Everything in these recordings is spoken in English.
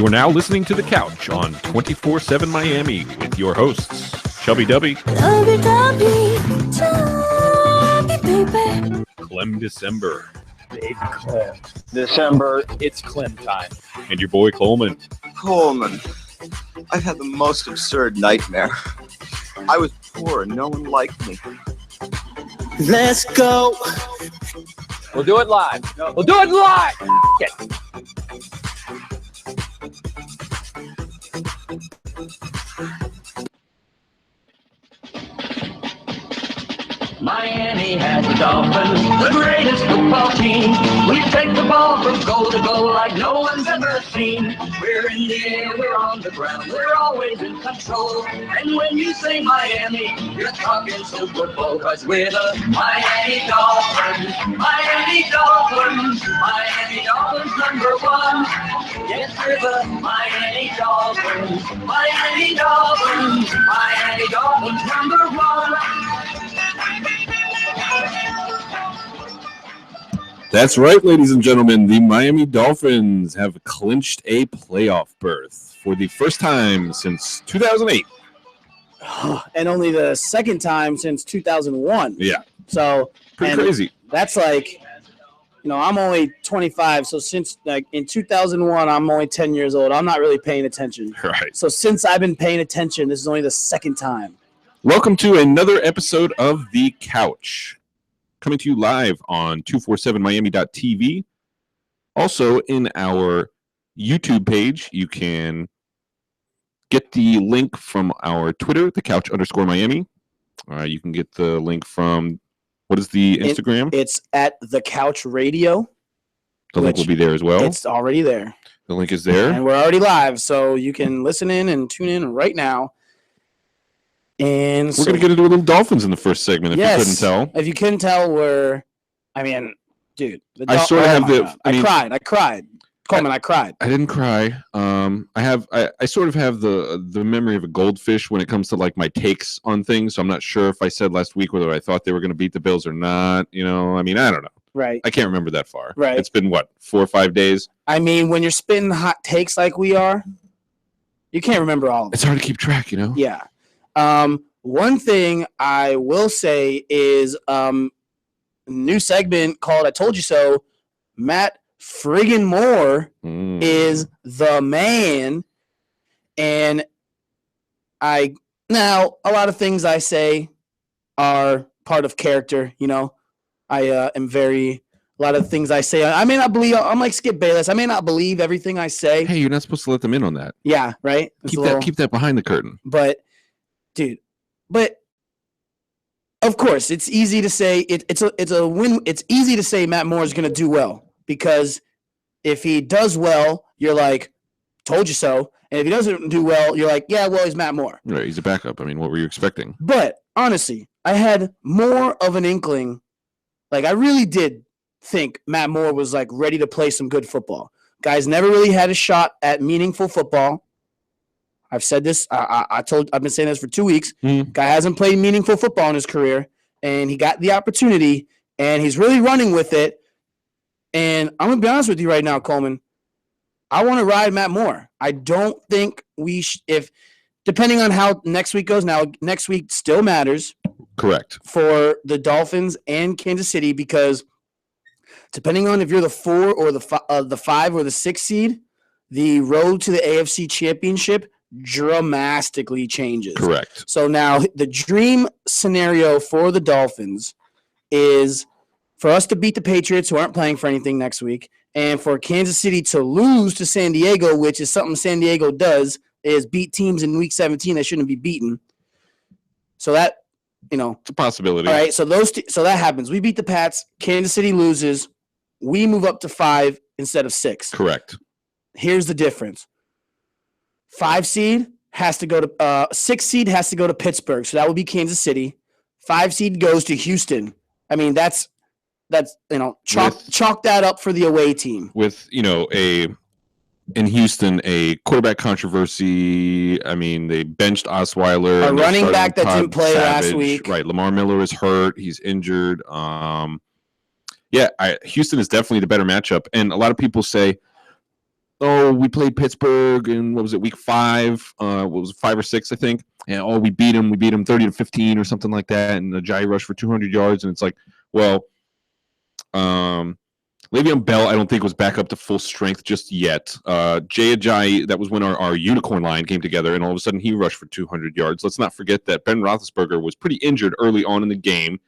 You are now listening to The Couch on 24/7 Miami with your hosts, Chubby Dubby, Clem December, It's Clem. December, it's Clem time. and your boy Coleman. Coleman, I've had the most absurd nightmare. I was poor and no one liked me. Let's go. We'll do it live. We'll do it live. Miami has the Dolphins, the greatest football team. We take the ball from goal to goal like no one's ever seen. We're in the air, we're on the ground, we're always in control. And when you say Miami, you're talking Super Bowl, 'cause we're the Miami Dolphins, Miami Dolphins, Miami Dolphins #1. Yes, we're the Miami Dolphins, Miami Dolphins, Miami Dolphins #1. That's right, ladies and gentlemen. The Miami Dolphins have clinched a playoff berth for the first time since 2008. And only the second time since 2001. Yeah, So pretty crazy. that's like, I'm only 25. So since in 2001, I'm only 10 years old. I'm not really paying attention. Right. So since I've been paying attention, this is only the second time. Welcome to another episode of The Couch, coming to you live on 247miami.tv. Also, in our YouTube page, you can get the link from our Twitter, The Couch _Miami. You can get the link from, what is the Instagram? It's at The Couch Radio. The link will be there as well. It's already there. The link is there. And we're already live, so you can listen in and tune in right now. And We're going to get into a little Dolphins in the first segment, if you couldn't tell. If you couldn't tell, dude. I sort of have the... I cried. Coleman, I cried. I didn't cry. I sort of have the memory of a goldfish when it comes to like my takes on things. So I'm not sure if I said last week whether I thought they were going to beat the Bills or not. I don't know. Right. I can't remember that far. Right. It's been, 4 or 5 days? When you're spitting hot takes like we are, you can't remember all of them. It's hard to keep track, Yeah. One thing I will say is new segment called I Told You So. Matt friggin' Moore is the man. And now a lot of things I say are part of character, I am a lot of things I say, I may not believe. I'm like Skip Bayless. I may not believe everything I say. Hey, you're not supposed to let them in on that. Yeah, right? Keep that behind the curtain. But, dude, of course, it's easy to say it's a win. It's easy to say Matt Moore is going to do well, because if he does well, you're like, told you so. And if he doesn't do well, you're like, yeah, well, he's Matt Moore. Right, he's a backup. What were you expecting? But honestly, I had more of an inkling. Like, I really did think Matt Moore was like ready to play some good football. Guy's never really had a shot at meaningful football. I've said this. I've been saying this for 2 weeks. Guy hasn't played meaningful football in his career, and he got the opportunity, and he's really running with it. And I'm gonna be honest with you right now, Coleman. I want to ride Matt Moore. I don't think if depending on how next week goes. Now, next week still matters. Correct. For the Dolphins and Kansas City, because depending on if you're the 4 or the 5 or the 6 seed, the road to the AFC Championship dramatically changes. Correct. So now the dream scenario for the Dolphins is for us to beat the Patriots, who aren't playing for anything next week, and for Kansas City to lose to San Diego, which is something San Diego does, is beat teams in Week 17 that shouldn't be beaten. So that, it's a possibility. All right, so so that happens. We beat the Pats. Kansas City loses. We move up to 5 instead of 6. Correct. Here's the difference. 5 seed has to go to 6 seed has to go to Pittsburgh, so that would be Kansas City. 5 seed goes to Houston. That's chalk that up for the away team. With in Houston, a quarterback controversy. They benched Osweiler. A running back that didn't play last week. Right. Lamar Miller is hurt. He's injured. Houston is definitely the better matchup. And a lot of people say, we played Pittsburgh in, what was it, week 5? What was it, 5 or 6, I think. And we beat them 30-15 or something like that. And Ajayi rushed for 200 yards. And it's like, well, Le'Veon Bell, I don't think was back up to full strength just yet. Jay Ajayi, that was when our unicorn line came together, and all of a sudden he rushed for 200 yards. Let's not forget that Ben Roethlisberger was pretty injured early on in the game.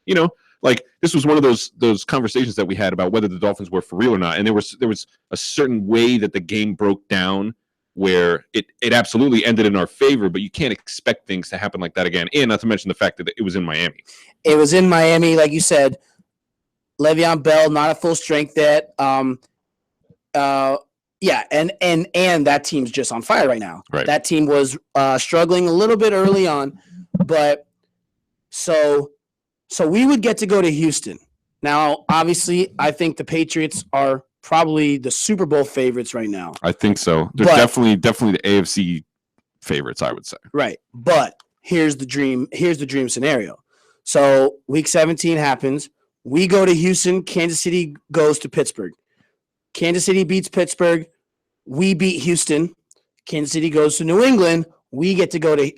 You know, like this was one of those conversations that we had about whether the Dolphins were for real or not, and there was a certain way that the game broke down where it absolutely ended in our favor, but you can't expect things to happen like that again. And not to mention the fact that it was in Miami. It was in Miami, like you said. Le'Veon Bell not at full strength yet. And that team's just on fire right now. Right. That team was struggling a little bit early on, but so we would get to go to Houston. Now, obviously, I think the Patriots are probably the Super Bowl favorites right now. I think so. They're definitely the AFC favorites, I would say. Right. But here's the dream scenario. So week 17 happens. We go to Houston. Kansas City goes to Pittsburgh. Kansas City beats Pittsburgh. We beat Houston. Kansas City goes to New England. We get to go to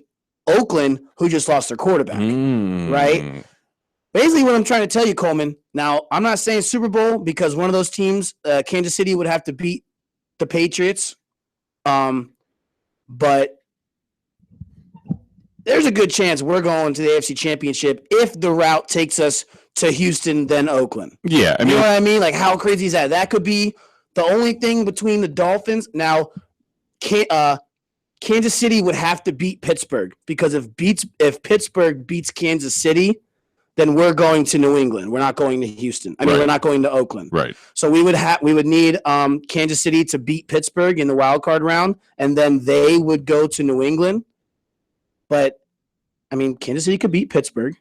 Oakland, who just lost their quarterback. Right? Basically, what I'm trying to tell you, Coleman, now, I'm not saying Super Bowl because one of those teams, Kansas City, would have to beat the Patriots. But there's a good chance we're going to the AFC Championship if the route takes us to Houston, then Oakland. Yeah. You know what I mean? Like, how crazy is that? That could be the only thing between the Dolphins. Now, Kansas City would have to beat Pittsburgh because if Pittsburgh beats Kansas City, then we're going to New England. We're not going to Houston. We're not going to Oakland. Right. So we would need Kansas City to beat Pittsburgh in the wild card round, and then they would go to New England. But Kansas City could beat Pittsburgh.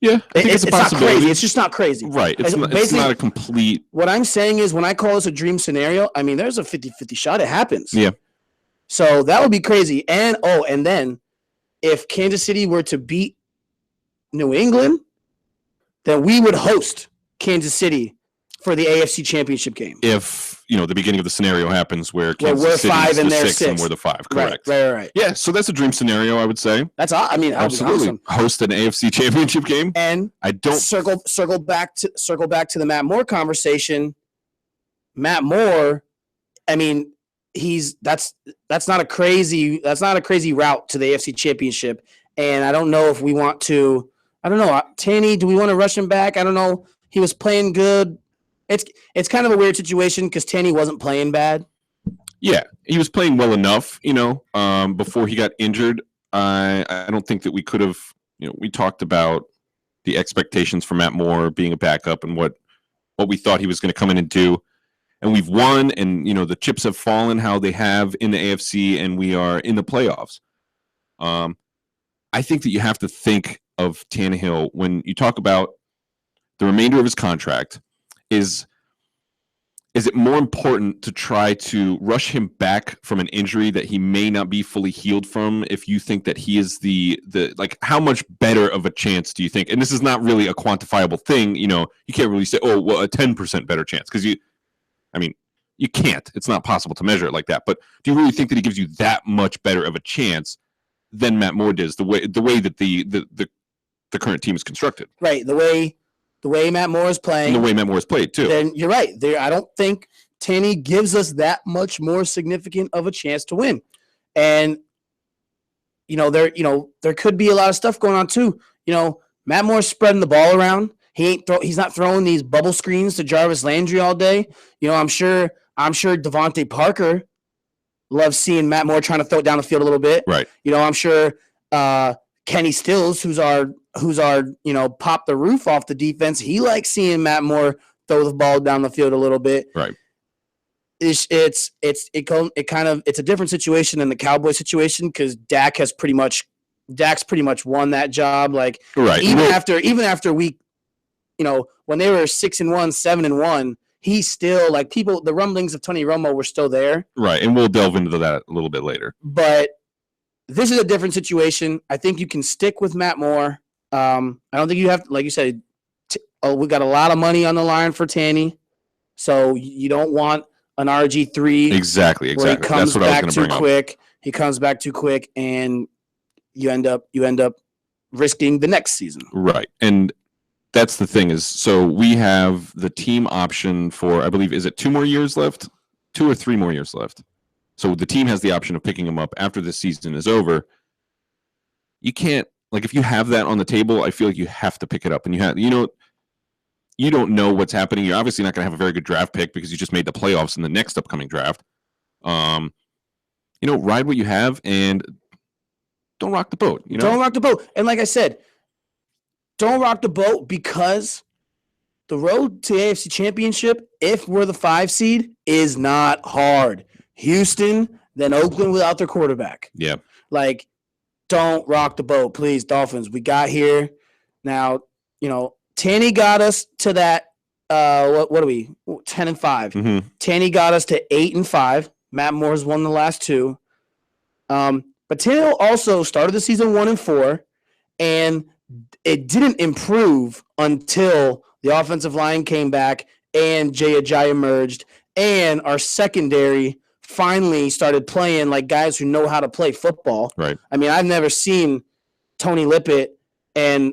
Yeah, I think it's a possibility. Not crazy. It's just not crazy. Right. It's not a complete. What I'm saying is when I call this a dream scenario, there's a 50-50 shot it happens. Yeah. So that would be crazy. And then if Kansas City were to beat New England, then we would host Kansas City for the AFC Championship game. If the beginning of the scenario happens where Kansas we're City 5 and the they're 6 and we're the 5, correct? Right. Yeah, so that's a dream scenario, I would say. That's absolutely awesome. Host an AFC Championship game, and I don't circle back to the Matt Moore conversation. Matt Moore, that's not a crazy route to the AFC Championship, and I don't know if we want to. I don't know, Tanny. Do we want to rush him back? I don't know. He was playing good. It's kind of a weird situation because Tanny wasn't playing bad. Yeah, he was playing well enough, before he got injured. I don't think that we could have, we talked about the expectations for Matt Moore being a backup and what we thought he was going to come in and do. And we've won, and, the chips have fallen how they have in the AFC, and we are in the playoffs. I think that you have to think of Tannehill when you talk about the remainder of his contract. Is it more important to try to rush him back from an injury that he may not be fully healed from if you think that he is the how much better of a chance do you think? And this is not really a quantifiable thing, you can't really say, a 10% better chance because you can't. It's not possible to measure it like that. But do you really think that he gives you that much better of a chance than Matt Moore does, the way that the current team is constructed? Right, the way Matt Moore is playing. And the way Matt Moore is played, too. Then you're right. I don't think Tanny gives us that much more significant of a chance to win. And, there could be a lot of stuff going on, too. Matt Moore's spreading the ball around. He's not throwing these bubble screens to Jarvis Landry all day. I'm sure Devontae Parker loves seeing Matt Moore trying to throw it down the field a little bit. Right. I'm sure Kenny Stills, who's our pop the roof off the defense, he likes seeing Matt Moore throw the ball down the field a little bit. Right. It's a different situation than the Cowboy situation because Dak's pretty much won that job. Like right. Even after week, when they were 6-1, 7-1, he's still the rumblings of Tony Romo were still there. Right. And we'll delve into that a little bit later. But this is a different situation. I think you can stick with Matt Moore. I don't think you have, like you said, we got a lot of money on the line for Tanny. So you don't want an RG3. Exactly. Where he comes That's what I was back going to too bring up. quick. He comes back too quick, and you end up risking the next season. Right. And that's the thing is, so we have the team option for, I believe, is it 2 more years left? 2 or 3 more years left. So the team has the option of picking him up after the season is over. You can't, like, if you have that on the table, I feel like you have to pick it up. And you don't know what's happening. You're obviously not going to have a very good draft pick because you just made the playoffs in the next upcoming draft. Ride what you have and don't rock the boat. Don't rock the boat. And like I said, don't rock the boat because the road to AFC Championship, if we're the 5 seed, is not hard. Houston, then Oakland without their quarterback. Yeah. Like, don't rock the boat, please, Dolphins. We got here. Now, Tanny got us to that. What are we? 10-5. Mm-hmm. Tanny got us to 8-5. Matt Moore's won the last 2. But Tannehill also started the season 1-4, and it didn't improve until the offensive line came back and Jay Ajayi emerged, and our secondary finally started playing like guys who know how to play football. Right. I mean, I've never seen Tony Lippett and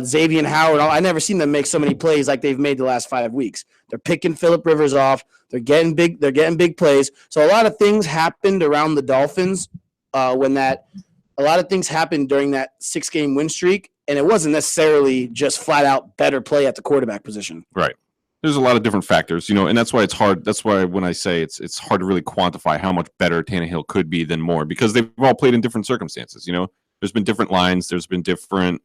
Xavier Howard. I've never seen them make so many plays like they've made the last 5 weeks. They're picking Phillip Rivers off. They're getting big plays. So a lot of things happened around the Dolphins a lot of things happened during that 6-game win streak, and it wasn't necessarily just flat out better play at the quarterback position. Right. There's a lot of different factors, and that's why it's hard. That's why when I say it's hard to really quantify how much better Tannehill could be than Moore, because they've all played in different circumstances. There's been different lines. There's been different,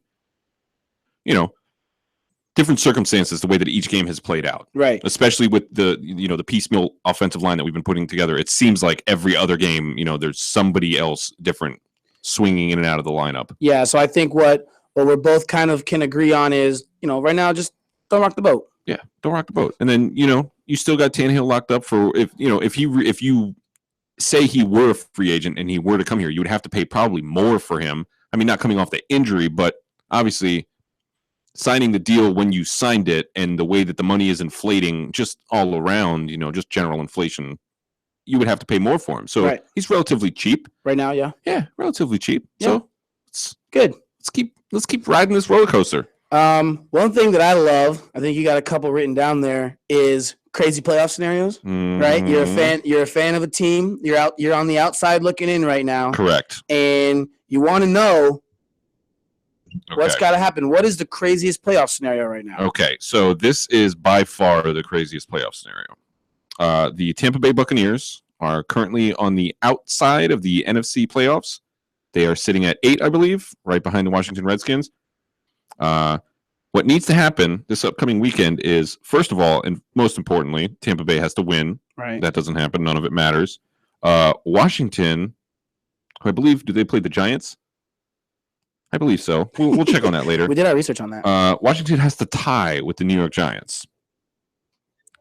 different circumstances, the way that each game has played out. Right. Especially with the piecemeal offensive line that we've been putting together. It seems like every other game, there's somebody else different swinging in and out of the lineup. Yeah. So I think what we're both kind of can agree on is, right now, just don't rock the boat. Yeah, don't rock the boat. And then, you still got Tannehill locked up for if you say he were a free agent and he were to come here, you would have to pay probably more for him. I mean, not coming off the injury, but obviously signing the deal when you signed it and the way that the money is inflating just all around, just general inflation, you would have to pay more for him. So He's relatively cheap. Right now, yeah. Yeah, relatively cheap. Yeah. So it's good. Let's keep riding this roller coaster. One thing that I love, I think you got a couple written down there, is crazy playoff scenarios. Mm-hmm. Right? You're a fan of a team. You're on the outside looking in right now. Correct. And you want to know what's got to happen. What is the craziest playoff scenario right now? Okay, so this is by far the craziest playoff scenario. The Tampa Bay Buccaneers are currently on the outside of the NFC playoffs. They are sitting at 8, I believe, right behind the Washington Redskins. What needs to happen this upcoming weekend is, first of all, and most importantly, Tampa Bay has to win. Right. That doesn't happen. None of it matters. Washington, I believe, do they play the Giants? I believe so. We'll check on that later. We did our research on that. Washington has to tie with the New York Giants.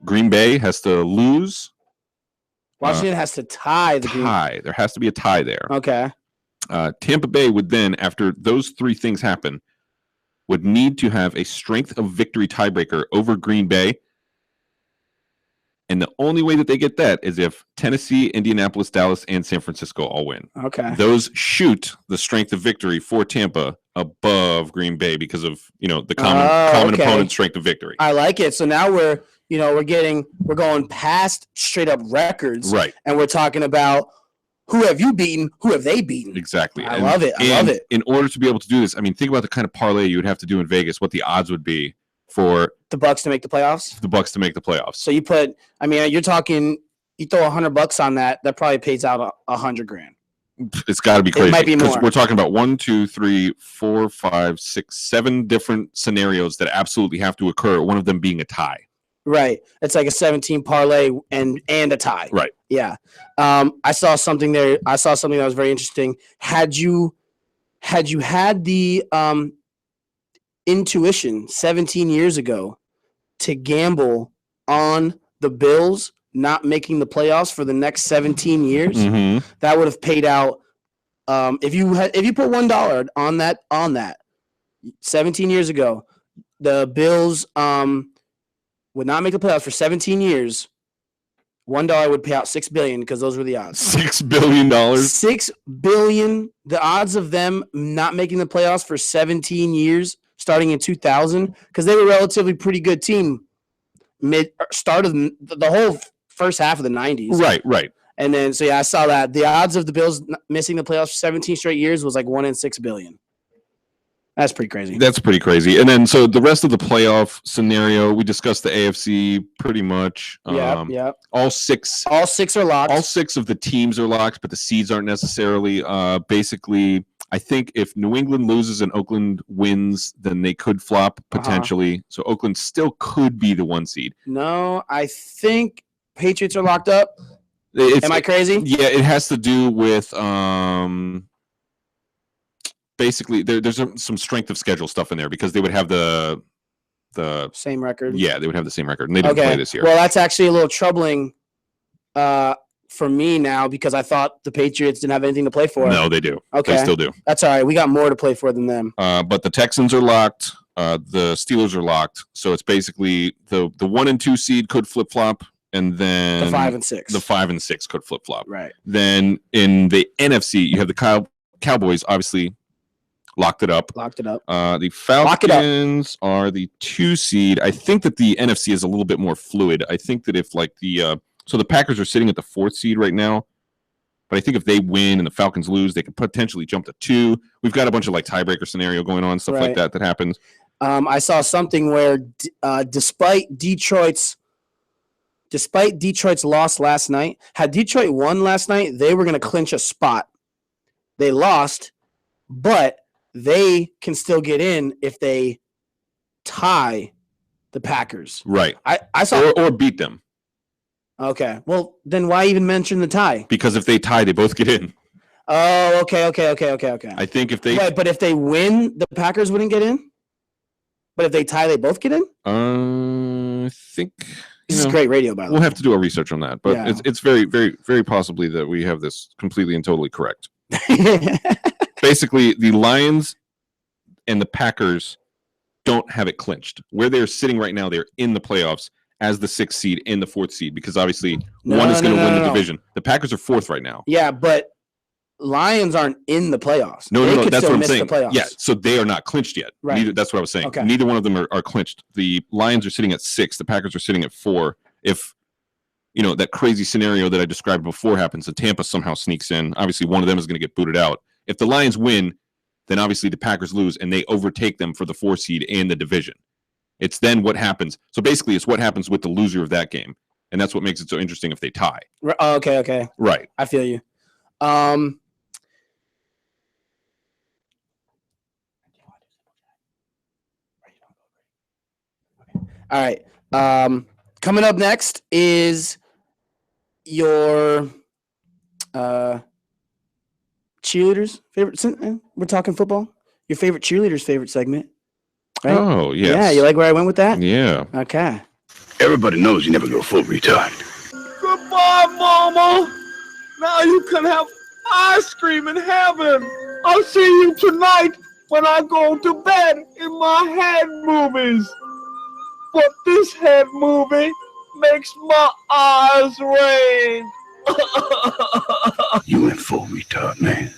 Green Bay has to lose. Washington has to tie the tie. There has to be a tie there. Okay. Tampa Bay would then, after those 3 things happen, would need to have a strength of victory tiebreaker over Green Bay. And the only way that they get that is if Tennessee, Indianapolis, Dallas, and San Francisco all win. Okay. Those shoot the strength of victory for Tampa above Green Bay because of, the common opponent strength of victory. I like it. So now we're going past straight up records. Right. And we're talking about who have you beaten? Who have they beaten? Exactly. I love it. I love it. In order to be able to do this, I mean, think about the kind of parlay you would have to do in Vegas, what the odds would be for the Bucs to make the playoffs. The Bucs to make the playoffs. So you're talking, you throw $100 on that probably pays out $100,000. It's got to be crazy. It might be more. We're talking about 1, 2, 3, 4, 5, 6, 7 different scenarios that absolutely have to occur. One of them being a tie. Right. It's like a 17 parlay and a tie. Right. Yeah. I saw something there. I saw something that was very interesting. Had you had the intuition 17 years ago to gamble on the Bills not making the playoffs for the next 17 years, that would have paid out. If you put $1 on that 17 years ago, the Bills would not make the playoffs for 17 years. $1 would pay out $6 billion because those were the odds. $6 billion. $6 billion. The odds of them not making the playoffs for 17 years, starting in 2000, because they were a relatively pretty good team. Start of the whole first half of the 90s. Right. And then, so yeah, I saw that. The odds of the Bills missing the playoffs for 17 straight years was like 1 in 6 billion. That's pretty crazy. That's pretty crazy. And then, so the rest of the playoff scenario, we discussed the AFC pretty much. Yeah. All six are locked. All 6 of the teams are locked, but the seeds aren't necessarily. Basically, I think if New England loses and Oakland wins, then they could flop potentially. So Oakland still could be the 1 seed. No, I think Patriots are locked up. Am I crazy? Yeah, it has to do with basically there's some strength of schedule stuff in there because they would have the same record. Yeah, they would have the same record, and they didn't play this year. Well, that's actually a little troubling for me now because I thought the Patriots didn't have anything to play for. No, they do. Okay, they still do. That's all right. We got more to play for than them. But the Texans are locked. The Steelers are locked. So it's basically the 1 and 2 seed could flip flop. And then the 5 and 6. The 5 and 6 could flip flop. Right. Then in the NFC, you have the Cowboys obviously locked it up. The Falcons are the 2 seed. I think that the NFC is a little bit more fluid. I think that if like so the Packers are sitting at the 4th seed right now. But I think if they win and the Falcons lose, they could potentially jump to 2. We've got a bunch of like tiebreaker scenario going on, stuff like that happens. I saw something where despite Detroit's loss last night, had Detroit won last night, they were going to clinch a spot. They lost, but they can still get in if they tie the Packers. Right. I saw or beat them. Okay. Well, then why even mention the tie? Because if they tie, they both get in. Oh, okay. I think if they but if they win, the Packers wouldn't get in? But if they tie, they both get in? I think this is great radio, by the way. We'll have to do our research on that, but it's very, very, very possibly that we have this completely and totally correct. Basically, the Lions and the Packers don't have it clinched. Where they're sitting right now, they're in the playoffs as the 6th seed and the 4th seed because obviously one is going to win the division. The Packers are 4th right now. Yeah, but Lions aren't in the playoffs. No, that's what I'm saying. The playoffs. Yeah, so they are not clinched yet. Right. That's what I was saying. Okay. Neither one of them are clinched. The Lions are sitting at 6. The Packers are sitting at 4. If that crazy scenario that I described before happens and Tampa somehow sneaks in, obviously one of them is going to get booted out. If the Lions win, then obviously the Packers lose and they overtake them for the 4 seed and the division. It's then what happens. So basically, it's what happens with the loser of that game, and that's what makes it so interesting if they tie. Okay. Right. I feel you. All right. Coming up next is your cheerleaders' favorite. We're talking football. Your favorite cheerleaders' favorite segment. Right? Oh, yes. Yeah, you like where I went with that? Yeah. Okay. Everybody knows you never go full retard. Goodbye, Mama. Now you can have ice cream in heaven. I'll see you tonight when I go to bed in my head movies. But this head movie makes my eyes rain. You went full retard, man.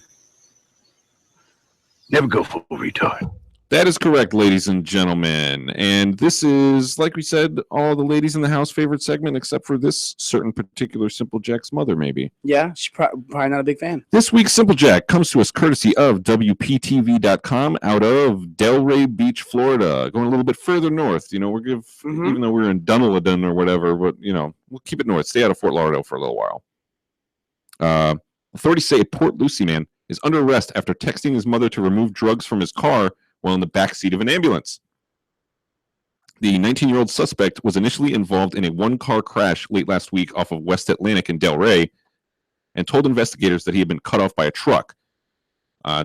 Never go full retard. That is correct, ladies and gentlemen. And this is, like we said, all the ladies in the house favorite segment, except for this certain particular Simple Jack's mother, maybe. Yeah, she's probably not a big fan. This week's Simple Jack comes to us courtesy of WPTV.com out of Delray Beach, Florida. Going a little bit further north. Even though we're in Dunedin or whatever, but, we'll keep it north. Stay out of Fort Lauderdale for a little while. Authorities say a Port Lucie man is under arrest after texting his mother to remove drugs from his car while in the backseat of an ambulance. The 19-year-old suspect was initially involved in a one-car crash late last week off of West Atlantic in Delray and told investigators that he had been cut off by a truck.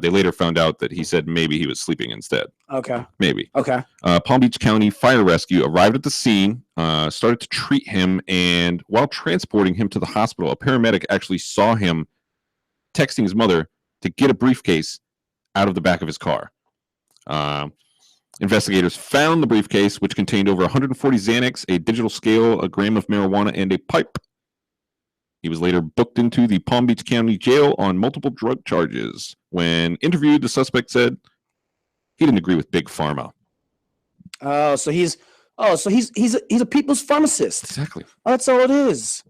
They later found out that he said maybe he was sleeping instead. Okay. Maybe. Okay. Palm Beach County Fire Rescue arrived at the scene, started to treat him, and while transporting him to the hospital, a paramedic actually saw him texting his mother to get a briefcase out of the back of his car. Investigators found the briefcase, which contained over 140 Xanax, a digital scale, a gram of marijuana, and a pipe. He was later booked into the Palm Beach County Jail on multiple drug charges. When interviewed, the suspect said he didn't agree with Big Pharma. So he's a people's pharmacist. Exactly. Oh, that's all it is.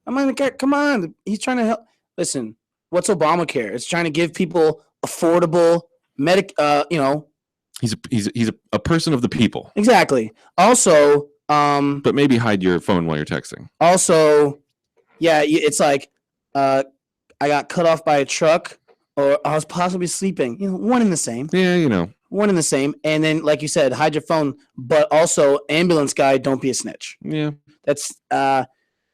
I mean, come on. He's trying to help. Listen, what's Obamacare? It's trying to give people affordable He's a person of the people. Exactly. Also, but maybe hide your phone while you're texting. Also, yeah, it's like I got cut off by a truck, or I was possibly sleeping. One and the same. Yeah, One and the same. And then, like you said, hide your phone. But also, ambulance guy, don't be a snitch. Yeah. That's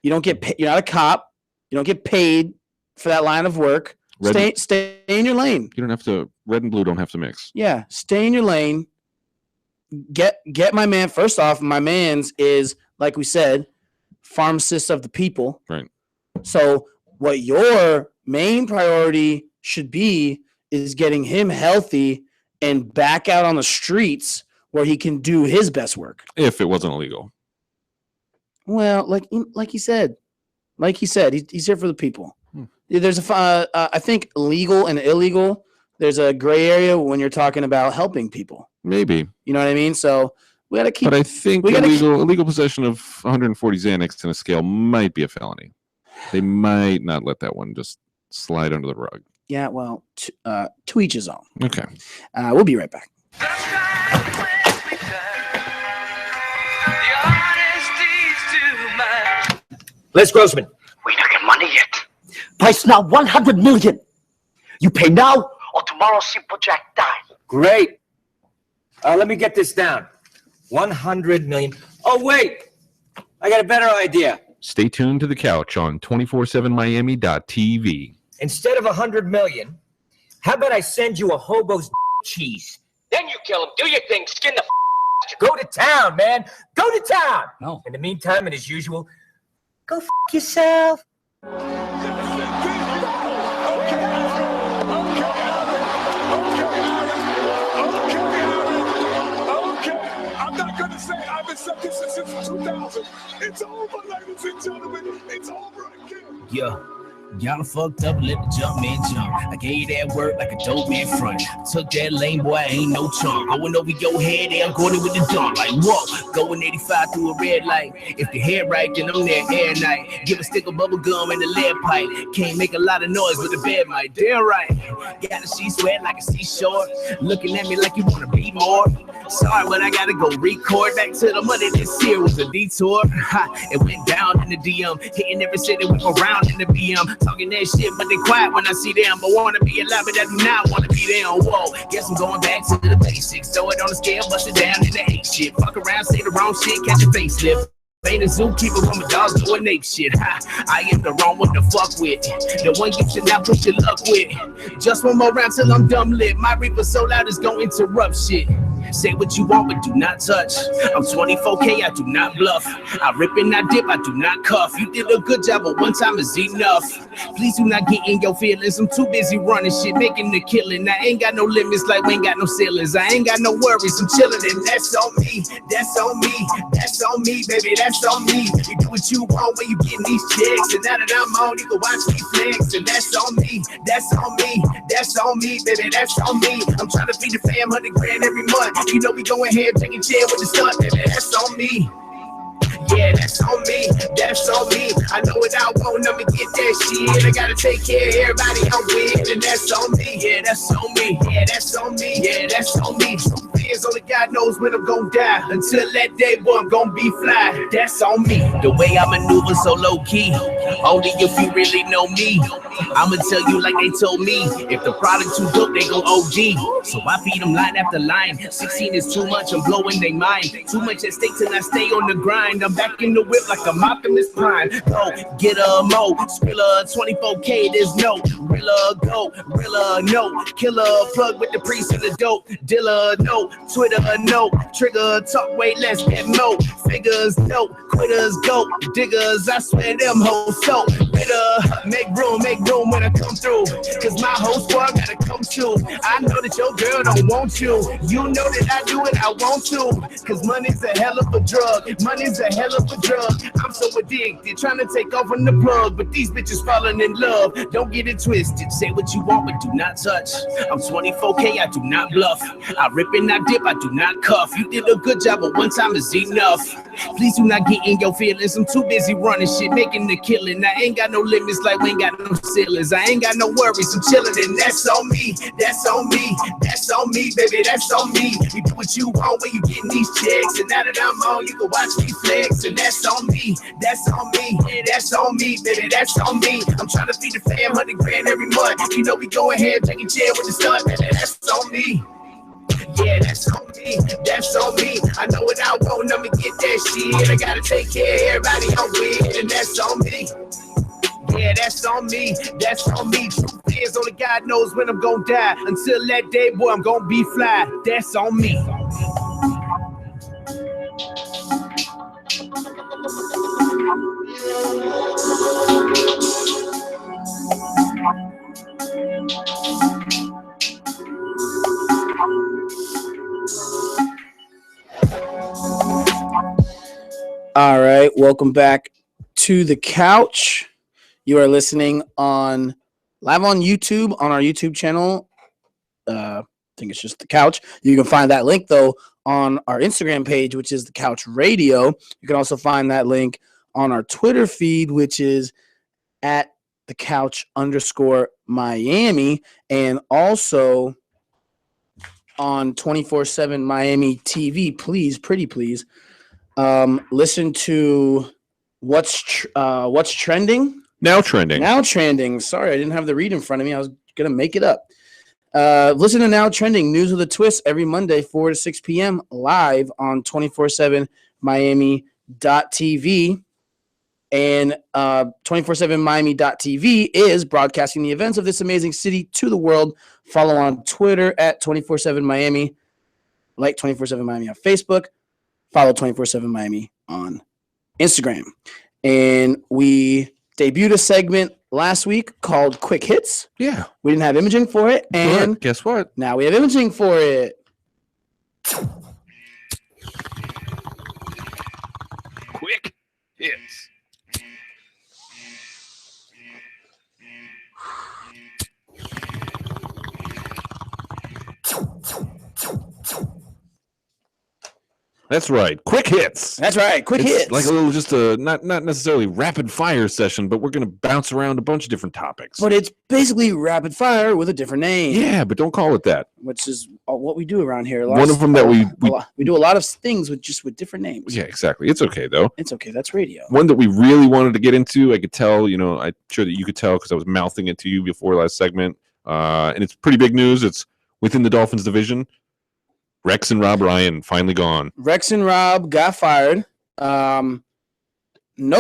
you don't get paid. You're not a cop. You don't get paid for that line of work. Stay in your lane. You don't have to. Red and blue don't have to mix. Yeah, stay in your lane. Get my man. First off, my man's is, like we said, pharmacist of the people. Right. So what your main priority should be is getting him healthy and back out on the streets where he can do his best work. If it wasn't illegal. Well, like he said, he's here for the people. There's I think legal and illegal. There's a gray area when you're talking about helping people. Maybe. You know what I mean? So we got to keep. But I think illegal possession of 140 Xanax in a scale might be a felony. They might not let that one just slide under the rug. Yeah, well, to each his own. Okay. We'll be right back. Les Grossman. We don't get money yet. Price now 100 million. You pay now or tomorrow Simple Jack die. Great. Let me get this down. 100 million. Oh, wait. I got a better idea. Stay tuned to The Couch on 247miami.tv. Instead of 100 million, how about I send you a hobo's cheese? Then you kill him. Do your thing. Skin the Go to town, man. Go to town. No. In the meantime, and as usual, go yourself. I'm not going to say I've accepted this since 2000. It's over, ladies and gentlemen. It's over again. Yeah. Y'all fucked up, let the jump man jump. I gave that work like a dope man front. Took that lane, boy, I ain't no chump. Going over your head, I'm going with the dump. Like, whoa, going 85 through a red light. If the head right, then I'm there air night. Give a stick of bubble gum and a lead pipe. Can't make a lot of noise, but the bed might. Damn right. Got a sheet wet like a seashore. Looking at me like you wanna be more. Sorry, but I gotta go record. Back to the money this year was a detour. It went down in the DM. Hitting every city, we go round in the BM. Talking that shit, but they quiet when I see them. But wanna be alive, but I do not wanna be them. Whoa, guess I'm going back to the basics. Throw it on the scale, bust it down in the hate shit. Fuck around, say the wrong shit, catch a facelift. Ain't a zookeeper when my dogs doing ape shit. I am the wrong one to fuck with. The one you should not push your luck with. Just one more round till I'm dumb lit. My reaper so loud it's gonna interrupt shit. Say what you want, but do not touch. I'm 24K, I do not bluff. I rip and I dip, I do not cuff. You did a good job, but one time is enough. Please do not get in your feelings. I'm too busy running shit, making the killing. I ain't got no limits, like we ain't got no ceilings. I ain't got no worries, I'm chilling, and that's on me. That's on me. That's on me, baby. That's on me. You do what you want when you getting these checks, and now that I'm on, you can watch me flex, and that's on me. That's on me. That's on me, baby. That's on me. I'm trying to feed the fam 100 grand every month. You know we going ahead, taking chair with the stunt, baby. That's on me. Yeah, that's on me. That's on me. I know what I want, I'ma get that shit. I gotta take care of everybody I'm with, and that's on me. Yeah, that's on me. Yeah, that's on me. Yeah, that's on me. Fears only God knows when I'm gonna die. Until that day, boy, I'm gonna be fly. That's on me. The way I maneuver so low key. Only if you really know me. I'ma tell you like they told me. If the product too dope, they go OG. So I feed them line after line. 16 is too much, I'm blowing they mind. Too much at stake till I stay on the grind. I'm back in the whip like I'm Optimus Prime. Go, get a mo, Skrilla, 24K, there's no Rilla, go, Rilla, no, killer, plug with the priest and the dope, Dilla, no, Twitter, no, trigger, talk way less, get mo, figures, no, quitters, go, diggers, I swear them hoes so, better make room when I come through. Cause my whole squad gotta come too. I know that your girl don't want you. You know that I do it, I want to. Cause money's a hell of a drug. Money's a hell of a drug. I'm so addicted, trying to take off on the plug. But these bitches falling in love. Don't get it twisted. Say what you want, but do not touch. I'm 24K, I do not bluff. I rip and I dip, I do not cuff. You did a good job, but one time is enough. Please do not get in your feelings. I'm too busy running shit, making the killing. I ain't got no limits like we ain't got no ceilings. I ain't got no worries, I'm chilling, and that's on me. That's on me. That's on me, baby. That's on me. You do what you want when you getting these checks, and now that I'm on, you can watch me flex, and that's on me. That's on me. That's on me, baby. That's on me. I'm trying to feed the fam 100 grand every month. You know we go ahead, taking chair with the stunt, baby. That's on me. Yeah, that's on me. That's on me. I know what I want. I'ma get that shit. I gotta take care of everybody I'm with, and that's on me. Yeah, that's on me. That's on me. Truth is, only God knows when I'm gonna die. Until that day, boy, I'm gonna be fly. That's on me. All right, welcome back to the couch. You are listening on live on YouTube on our YouTube channel. I think it's just the couch. You can find that link though on our Instagram page, which is the Couch Radio. You can also find that link on our Twitter feed, which is at the couch_Miami, and also on 24/7 Miami TV. Please, pretty please. Listen to what's trending now. Trending. Sorry, I didn't have the read in front of me. I was gonna make it up. Listen to Now Trending, news with a twist, every Monday 4 to 6 p.m. live on 24/7 Miami.tv. And 24/7 Miami.tv is broadcasting the events of this amazing city to the world. Follow on Twitter at 24/7 Miami, like 24/7 Miami on Facebook. Follow 24/7 Miami on Instagram. And we debuted a segment last week called Quick Hits. Yeah. We didn't have imaging for it. And but guess what? Now we have imaging for it. Quick Hits. That's right. Quick hits. That's right. Quick hits. Like a little, just a not necessarily rapid fire session, but we're going to bounce around a bunch of different topics. But it's basically rapid fire with a different name. Yeah, but don't call it that. Which is what we do around here. One of them that we do a lot of things with different names. Yeah, exactly. It's okay though. It's okay. That's radio. One that we really wanted to get into, I could tell. I'm sure that you could tell because I was mouthing it to you before last segment. And it's pretty big news. It's within the Dolphins division. Rex and Rob Ryan finally gone. Rex and Rob got fired. No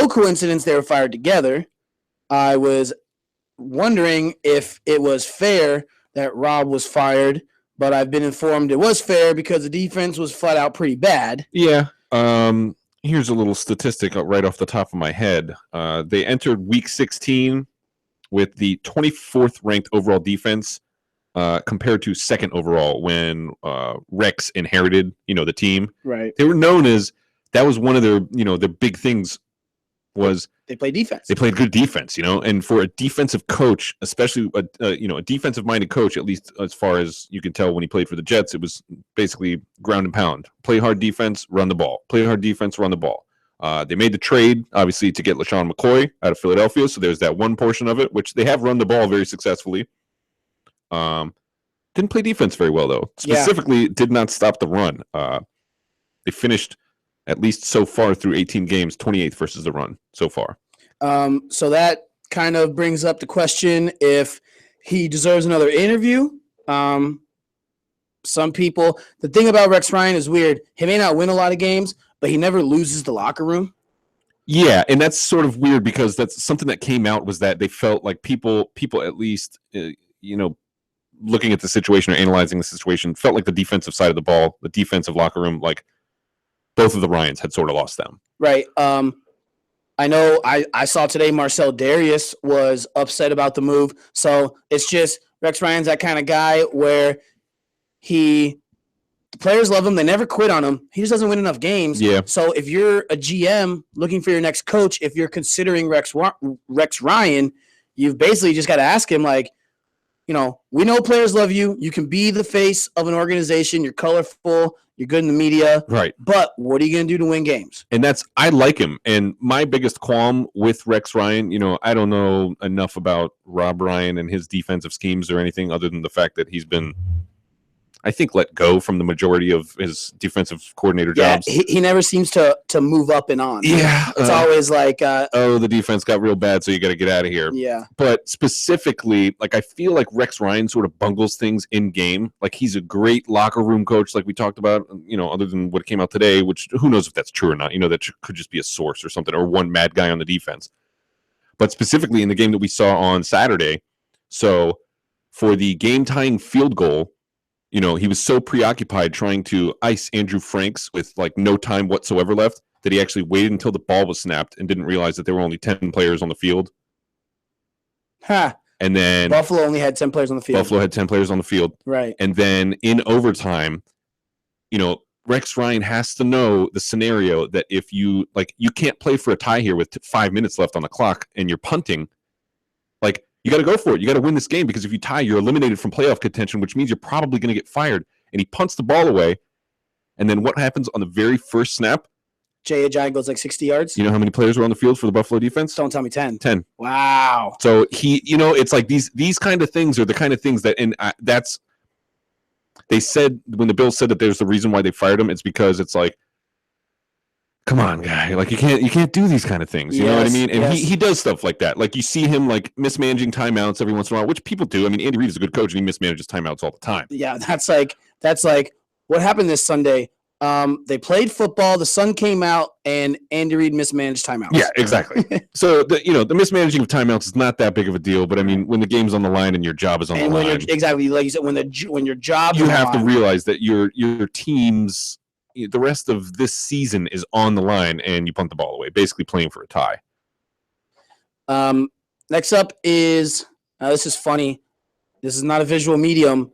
coincidence they were fired together. I was wondering if it was fair that Rob was fired, but I've been informed it was fair because the defense was flat out pretty bad. Yeah. Here's a little statistic right off the top of my head. They entered Week 16 with the 24th ranked overall defense. Compared to second overall when Rex inherited, the team. Right. They were known as, that was one of their, their big things was they played defense. They played good defense, and for a defensive coach, especially a defensive-minded coach, at least as far as you can tell when he played for the Jets, it was basically ground and pound. Play hard defense, run the ball. Play hard defense, run the ball. They made the trade, obviously, to get LaShawn McCoy out of Philadelphia, so there's that one portion of it, which they have run the ball very successfully. Didn't play defense very well, though. Specifically, did not stop the run. They finished, at least so far through 18 games, 28th versus the run so far. So that kind of brings up the question if he deserves another interview. Some people, the thing about Rex Ryan is weird. He may not win a lot of games, but he never loses the locker room. Yeah, and that's sort of weird because that's something that came out was that they felt like people at least, looking at the situation or analyzing the situation, felt like the defensive side of the ball, the defensive locker room, like both of the Ryans had sort of lost them. Right. I know I saw today Marcel Darius was upset about the move. So it's just Rex Ryan's that kind of guy where the players love him. They never quit on him. He just doesn't win enough games. Yeah. So if you're a GM looking for your next coach, if you're considering Rex Ryan, you've basically just got to ask him, like, we know players love you. You can be the face of an organization. You're colorful. You're good in the media. Right. But what are you going to do to win games? And I like him. And my biggest qualm with Rex Ryan, I don't know enough about Rob Ryan and his defensive schemes or anything other than the fact that he's been, I think, let go from the majority of his defensive coordinator jobs. He never seems to move up and on. Yeah. It's always like, the defense got real bad, so you got to get out of here. Yeah. But specifically, like, I feel like Rex Ryan sort of bungles things in game. Like, he's a great locker room coach, like we talked about, other than what came out today, which who knows if that's true or not. That could just be a source or something, or one mad guy on the defense. But specifically in the game that we saw on Saturday, so for the game-tying field goal, he was so preoccupied trying to ice Andrew Franks with like no time whatsoever left that he actually waited until the ball was snapped and didn't realize that there were only 10 players on the field. And then Buffalo only had 10 players on the field. Buffalo had 10 players on the field. Right. And then in overtime, Rex Ryan has to know the scenario that if you can't play for a tie here with 5 minutes left on the clock and you're punting, like, you got to go for it. You got to win this game because if you tie, you're eliminated from playoff contention, which means you're probably going to get fired. And he punts the ball away. And then what happens on the very first snap? Jay Ajayi goes like 60 yards. You know how many players were on the field for the Buffalo defense? Don't tell me 10. 10. Wow. So it's like these kind of things are the kind of things that, and that's, they said when the Bills said that there's the reason why they fired him, it's because it's like, come on, guy. Like, you can't do these kind of things. You know what I mean? And he does stuff like that. Like, you see him like mismanaging timeouts every once in a while, which people do. I mean, Andy Reid is a good coach and he mismanages timeouts all the time. Yeah, that's like what happened this Sunday. They played football, the sun came out, and Andy Reid mismanaged timeouts. Yeah, exactly. So the mismanaging of timeouts is not that big of a deal, but I mean, when the game's on the line and your job is on the line, exactly, like you said, when your job, you have to realize that your team's, the rest of this season is on the line, and you punt the ball away, basically playing for a tie. Next up is this is funny. This is not a visual medium,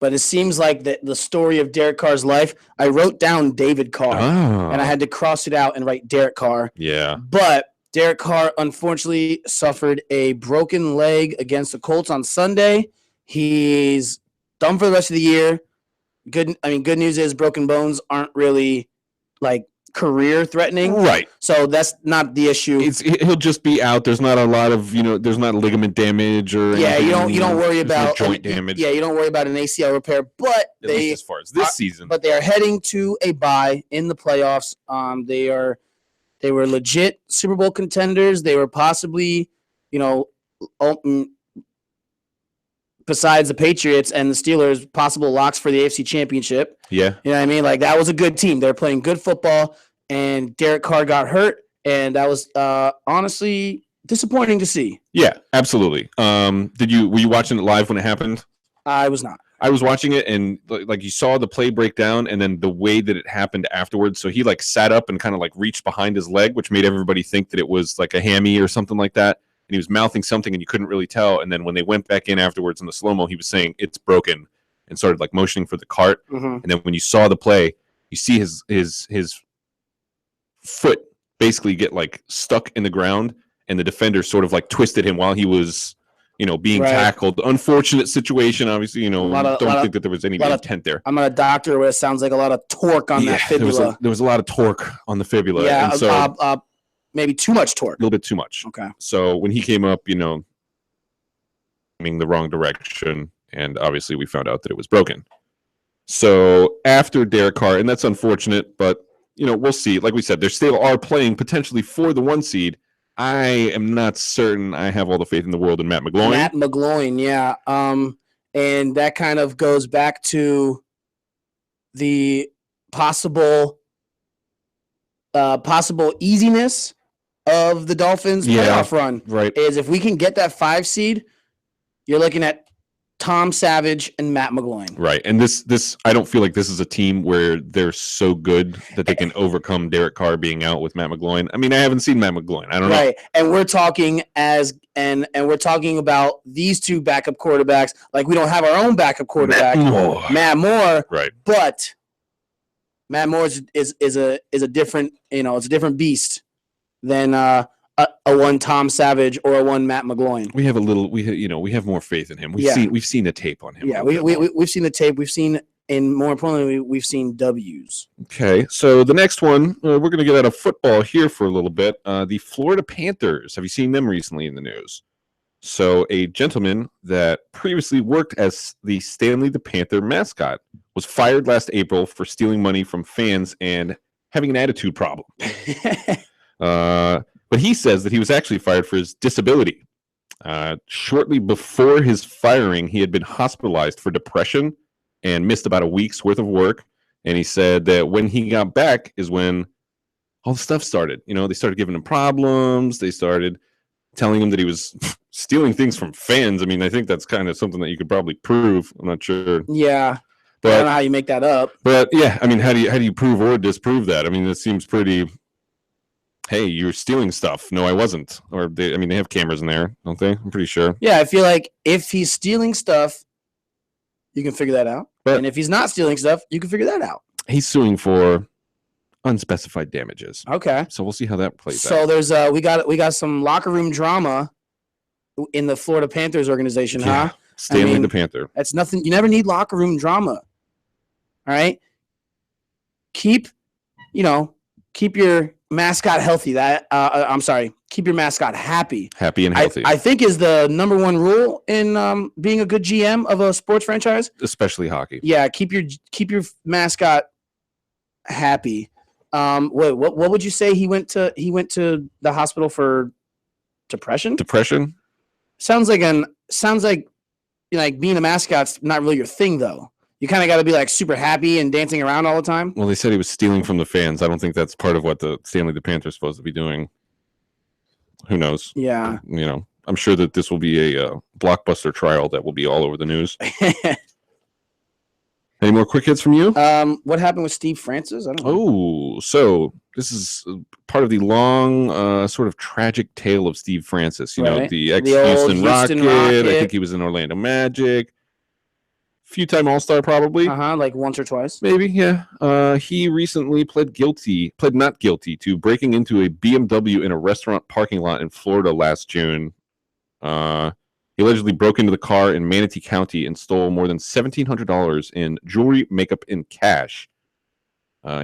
but it seems like the story of Derek Carr's life. I wrote down David Carr, and I had to cross it out and write Derek Carr. Yeah. But Derek Carr unfortunately suffered a broken leg against the Colts on Sunday. He's done for the rest of the year. Good news is broken bones aren't really like career threatening. Right. So that's not the issue. He'll just be out. There's not a lot of, there's not ligament damage or anything. You don't worry about joint damage. Yeah, you don't worry about an ACL repair, but at least as far as this season. But they are heading to a bye in the playoffs. They were legit Super Bowl contenders. They were possibly, besides the Patriots and the Steelers, possible locks for the AFC Championship. Yeah. You know what I mean? Like, that was a good team. They were playing good football, and Derek Carr got hurt, and that was honestly disappointing to see. Yeah, absolutely. Were you watching it live when it happened? I was not. I was watching it, and like you saw the play break down, and then the way that it happened afterwards. So he like sat up and kind of like reached behind his leg, which made everybody think that it was like a hammy or something like that. And he was mouthing something, and you couldn't really tell. And then when they went back in afterwards in the slow-mo, he was saying it's broken and started like motioning for the cart. Mm-hmm. And then when you saw the play, you see his foot basically get like stuck in the ground, and the defender sort of like twisted him while he was, being tackled. Unfortunate situation, obviously. Don't think that there was any intent there. I'm not a doctor, but it sounds like a lot of torque on that fibula. There was a lot of torque on the fibula. Yeah, and so, maybe too much torque. A little bit too much. Okay. So when he came up, the wrong direction, and obviously we found out that it was broken. So after Derek Carr, and that's unfortunate, but we'll see. Like we said, they still are playing potentially for the 1 seed. I am not certain I have all the faith in the world in Matt McGloin. Matt McGloin, yeah. And that kind of goes back to the possible easiness of the Dolphins playoff run. Right. Is if we can get that 5 seed, you're looking at Tom Savage and Matt McGloin. Right. And this I don't feel like this is a team where they're so good that they can overcome Derek Carr being out with Matt McGloin. I mean, I haven't seen Matt McGloin. I don't know. Right. And we're talking and we're talking about these two backup quarterbacks. Like we don't have our own backup quarterback, Matt Moore. Right. But Matt Moore is a different, it's a different beast than a one Tom Savage or a one Matt McGloin. We have we have more faith in him. We've seen the tape on him. Yeah, we've seen the tape. We've seen, and more importantly, we've seen W's. Okay, so the next one, we're going to get out of football here for a little bit. The Florida Panthers. Have you seen them recently in the news? So a gentleman that previously worked as the Stanley the Panther mascot was fired last April for stealing money from fans and having an attitude problem. But he says that he was actually fired for his disability. Shortly before his firing, he had been hospitalized for depression and missed about a week's worth of work. And he said that when he got back is when all the stuff started. They started giving him problems. They started telling him that he was stealing things from fans. I mean, I think that's kind of something that you could probably prove. I'm not sure. Yeah. But I don't know how you make that up. But yeah, I mean, how do you prove or disprove that? I mean, it seems pretty... Hey, you're stealing stuff. No, I wasn't. Or they have cameras in there, don't they? I'm pretty sure. Yeah, I feel like if he's stealing stuff, you can figure that out. But and if he's not stealing stuff, you can figure that out. He's suing for unspecified damages. Okay. So we'll see how that plays out. So there's we got some locker room drama in the Florida Panthers organization, huh? Stanley the Panther. That's nothing. You never need locker room drama. All right. Keep your mascot healthy. Keep your mascot happy. Happy and healthy. I think is the number one rule in being a good GM of a sports franchise, especially hockey. Yeah, keep your mascot happy. What would you say he went to the hospital for depression? Depression? Sounds like being a mascot's not really your thing though. You kind of got to be like super happy and dancing around all the time. Well, they said he was stealing from the fans. I don't think that's part of what the Stanley the Panther is supposed to be doing. Who knows? Yeah. I'm sure that this will be a blockbuster trial that will be all over the news. Any more quick hits from you? What happened with Steve Francis? I don't know. Oh, so this is part of the long, sort of tragic tale of Steve Francis. The ex-Houston Rocket. I think he was in Orlando Magic. Few-time All-Star, probably. Like once or twice. Maybe, yeah. He recently pled not guilty to breaking into a BMW in a restaurant parking lot in Florida last June. He allegedly broke into the car in Manatee County and stole more than $1,700 in jewelry, makeup, and cash.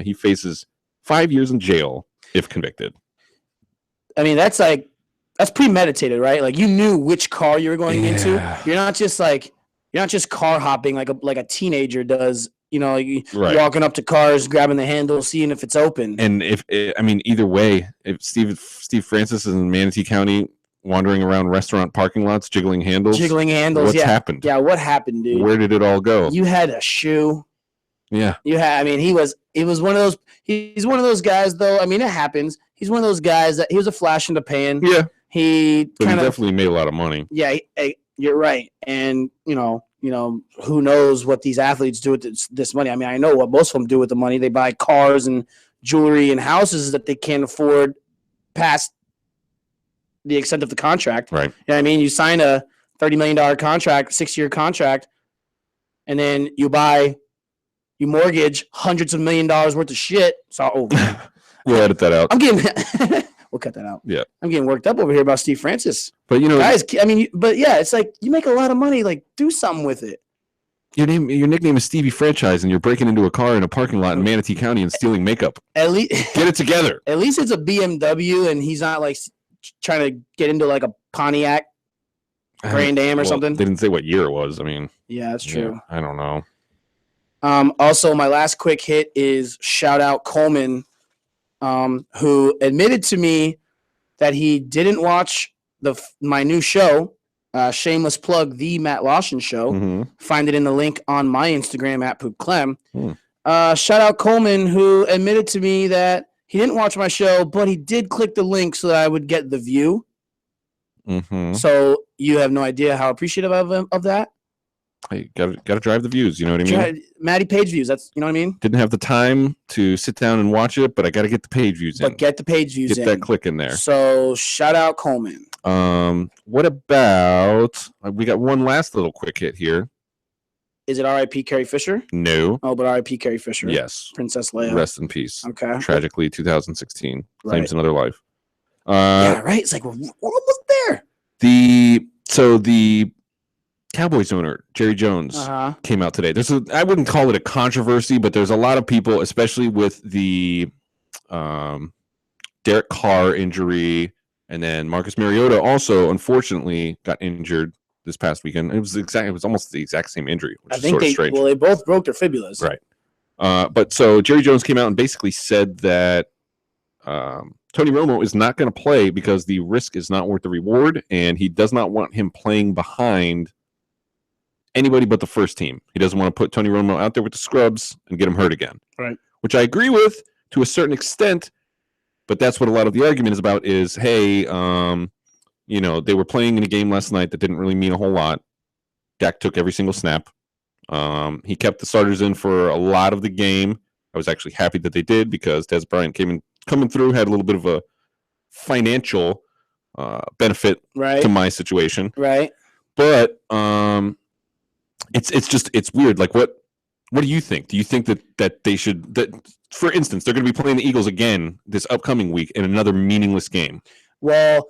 He faces 5 years in jail if convicted. I mean, that's premeditated, right? Like you knew which car you were going into. You're not just car hopping like a teenager does. Walking up to cars, grabbing the handle, seeing if it's open. And either way, if Steve Francis is in Manatee County, wandering around restaurant parking lots, jiggling handles. What's happened? Yeah, what happened, dude? Where did it all go? You had a shoe. Yeah. He was one of those. He's one of those guys, though. I mean, it happens. He's one of those guys that he was a flash in the pan. Yeah. He definitely made a lot of money. Yeah, you're right. And who knows what these athletes do with this money? I mean, I know what most of them do with the money. They buy cars and jewelry and houses that they can't afford past the extent of the contract. Right. You know what I mean? You sign a $30 million contract, 6-year contract, and then you mortgage hundreds of $1 million worth of shit. So we'll edit that out. We'll cut that out. Yeah. I'm getting worked up over here about Steve Francis. But guys, it's like you make a lot of money, like do something with it. Your nickname is Stevie Franchise, and you're breaking into a car in a parking lot in Manatee County and stealing makeup. At least get it together. At least it's a BMW, and he's not like trying to get into like a Pontiac Grand Am or something. They didn't say what year it was. I mean, yeah, that's true. Yeah, I don't know. Also, my last quick hit is shout out Coleman, who admitted to me that he didn't watch my new show. Shameless plug, the Matt Lawson Show. Mm-hmm. Find it in the link on my Instagram at PoopClem. Shout out Coleman, who admitted to me that he didn't watch my show, but he did click the link so that I would get the view. Mm-hmm. So you have no idea how appreciative of that. Hey, gotta drive the views. You know what I mean? Matty page views. That's, you know what I mean? Didn't have the time to sit down and watch it, but I got to get the page views in. But get the page views in. Get that click in there. So shout out Coleman. What about, we got one last little quick hit here. Is it R.I.P. Carrie Fisher? No. Oh, but R.I.P. Carrie Fisher. Yes. Leia. Rest in peace. Okay. Tragically, 2016. Right. Claims another life. Yeah, right. It's like we're almost there. The Cowboys owner, Jerry Jones, came out today. I wouldn't call it a controversy, but there's a lot of people, especially with the Derek Carr injury, and then Marcus Mariota also, unfortunately, got injured this past weekend. It was almost the exact same injury, which is sort of strange. Well, they both broke their fibulas. Right. But so Jerry Jones came out and basically said that Tony Romo is not going to play because the risk is not worth the reward, and he does not want him playing behind anybody but the first team. He doesn't want to put Tony Romo out there with the scrubs and get him hurt again. Right. Which I agree with to a certain extent, but that's what a lot of the argument is about is, hey, they were playing in a game last night that didn't really mean a whole lot. Dak took every single snap. He kept the starters in for a lot of the game. I was actually happy that they did because Dez Bryant coming through, had a little bit of a financial benefit to my situation. Right. But it's weird. Like, what do you think? Do you think that they should, that for instance, they're going to be playing the Eagles again this upcoming week in another meaningless game? Well,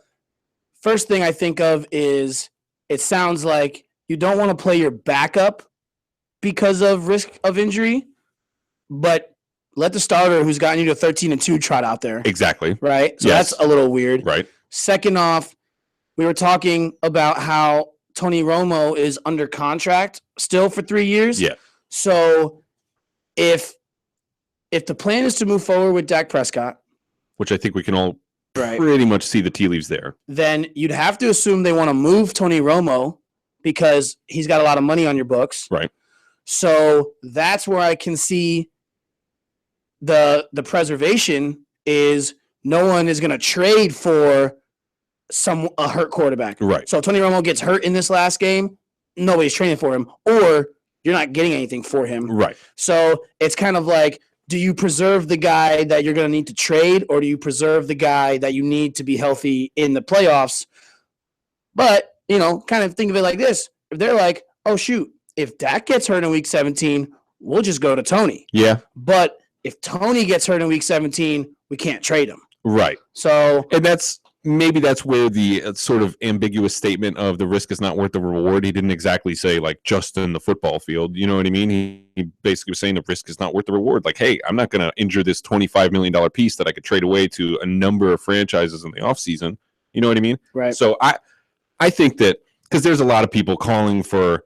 first thing I think of is it sounds like you don't want to play your backup because of risk of injury, but let the starter who's gotten you to 13-2 trot out there. Exactly. Right? So that's a little weird. Right. Second off, we were talking about how Tony Romo is under contract still for 3 years. Yeah. So if the plan is to move forward with Dak Prescott, which I think we can all pretty much see the tea leaves there, then you'd have to assume they want to move Tony Romo because he's got a lot of money on your books. Right. So that's where I can see the preservation is no one is going to trade for a hurt quarterback. Right. So if Tony Romo gets hurt in this last game, nobody's trading for him, or you're not getting anything for him. Right. So it's kind of like, do you preserve the guy that you're going to need to trade, or do you preserve the guy that you need to be healthy in the playoffs? But, kind of think of it like this. If they're like, oh, shoot, if Dak gets hurt in week 17, we'll just go to Tony. Yeah. But if Tony gets hurt in week 17, we can't trade him. Right. So, and maybe that's where the sort of ambiguous statement of the risk is not worth the reward. He didn't exactly say like just in the football field. You know what I mean? He basically was saying the risk is not worth the reward. Like, hey, I'm not going to injure this $25 million piece that I could trade away to a number of franchises in the offseason. You know what I mean? Right. So I think that because there's a lot of people calling for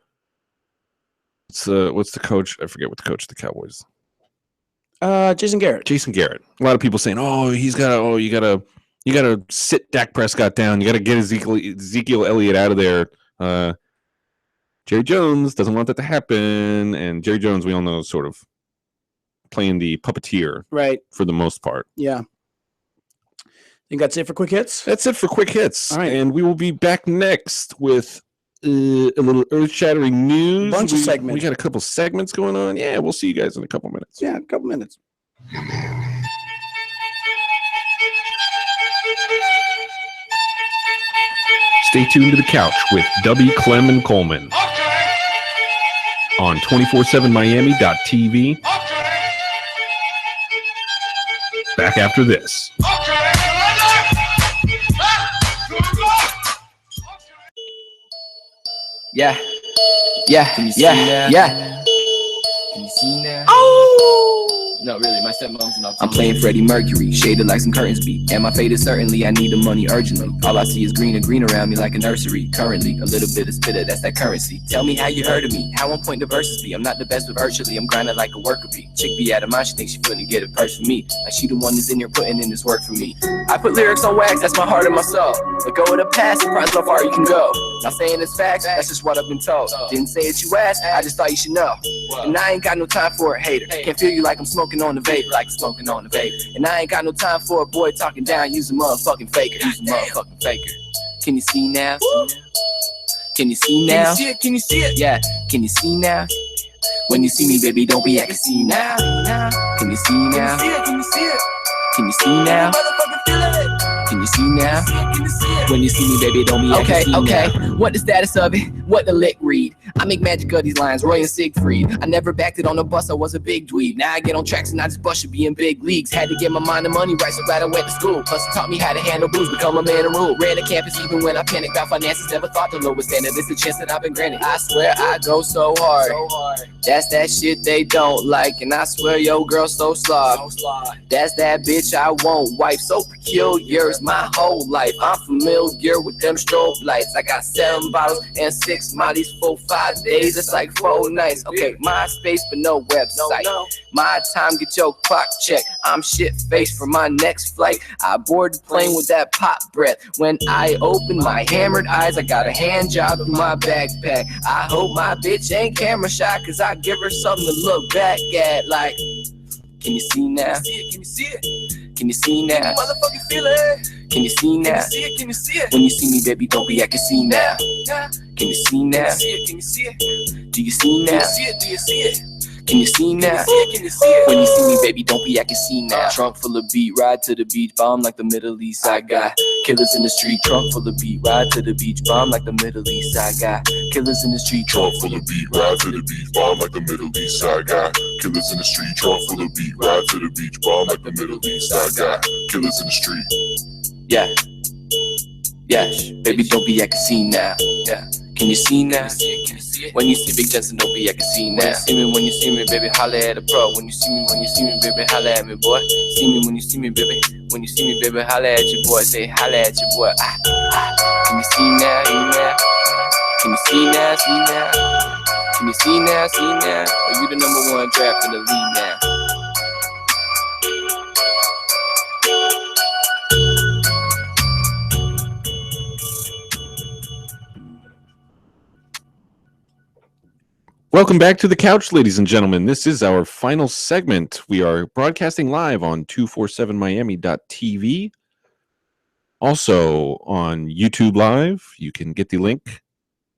what's the coach? I forget what the coach of the Cowboys. Jason Garrett. Jason Garrett. A lot of people saying, you gotta sit Dak Prescott down. You gotta get Ezekiel Elliott out of there. Jerry Jones doesn't want that to happen, and Jerry Jones, we all know, is sort of playing the puppeteer, right, for the most part. Yeah. Think that's it for quick hits? That's it for quick hits. All right. And we will be back next with a little earth-shattering news. Bunch of segments. We got a couple segments going on. Yeah, we'll see you guys in a couple minutes. Yeah, a couple minutes. Stay tuned to the couch with W. Clem and Coleman on 247miami.tv. Back after this. Yeah. Can you see now? Can you see now? No, really, my stepmom's not. I'm playing Freddie Mercury, shaded like some curtains be. And my fate is certainly, I need the money urgently. All I see is green and green around me like a nursery. Currently, a little bit of spitter, that's that currency. Tell me how you heard of me, how on point the verses be. I'm not the best, but virtually, I'm grinding like a worker bee. Chick be out of mind, she thinks she finna get a purse from me. Like she the one that's in here putting in this work for me. I put lyrics on wax, that's my heart and my soul. Let go of the past, surprise how far you can go. Not saying it's facts, that's just what I've been told. Didn't say it, you asked, I just thought you should know. And I ain't got no time for a hater. Can't feel you like I'm smoking on the vape, like smoking on the vape. And I ain't got no time for a boy talking down, use a motherfucking faker. Use a motherfucking faker. Can you see now? Can you see now? Can you see it? Yeah. Can you see now? When you see me, baby, don't be acting see now. Can you see now? Can you see it? Can you see now? Can you see now? When you see me, baby, don't be acting see now. What the status of it? What the lick read? I make magic of these lines, Roy and Siegfried. I never backed it on the bus, I was a big dweeb. Now I get on tracks and I just bust should be in big leagues. Had to get my mind and money right, so glad I went to school. Plus it taught me how to handle blues, become a man and rule. Ran the campus even when I panicked about finances. Never thought the lowest standard, it's a chance that I've been granted. I swear I go so hard. That's that shit they don't like. And I swear yo girl so soft. That's that bitch I won't wipe. So peculiar is my whole life. I'm familiar with them strobe lights. I got 7 bottles and 6 mollies for 5 days. It's like 4 nights. Okay, MySpace but no website. My time, get your clock checked. I'm shit-faced for my next flight. I board the plane with that pop breath. When I open my hammered eyes, I got a hand job in my backpack. I hope my bitch ain't camera shy, cause I give her something to look back at. Like, can you see now? Can you see it? Can you see now? Can you motherfucking feel it? Can you see now? Can you see it? Can you see it? When you see me, baby, don't be acting see now. Can you see now? Can you see it? Do you see now? Do you see it? Can you see now? Can you see it? When you see me, baby, don't be acting see now. Trunk full of beat, ride to the beach, bomb like the Middle East. I got killers in the street. Trunk full of beat, ride to the beach, bomb like the Middle East. I got killers in the street. Trunk full of beat, ride to the beach, bomb like the Middle East. I got killers in the street. Trunk full of beat, ride to the beach, bomb like the Middle East. I got killers in the street. Yeah, yeah, baby, don't be acting see now. Yeah. Can you see now? Can you see it? When you see Big Jensen, don't be acting see now. When you see me, baby, holla at a pro. When you see me, baby, holla at me, boy. See me when you see me, baby. When you see me, baby, holla at your boy. Say holla at your boy. Can you see now? Can you see now? See now? Can you see now? See now? Are you the #1 draft in the league now? Welcome back to the couch, ladies and gentlemen. This is our final segment. We are broadcasting live on 247miami.tv. Also on YouTube Live. You can get the link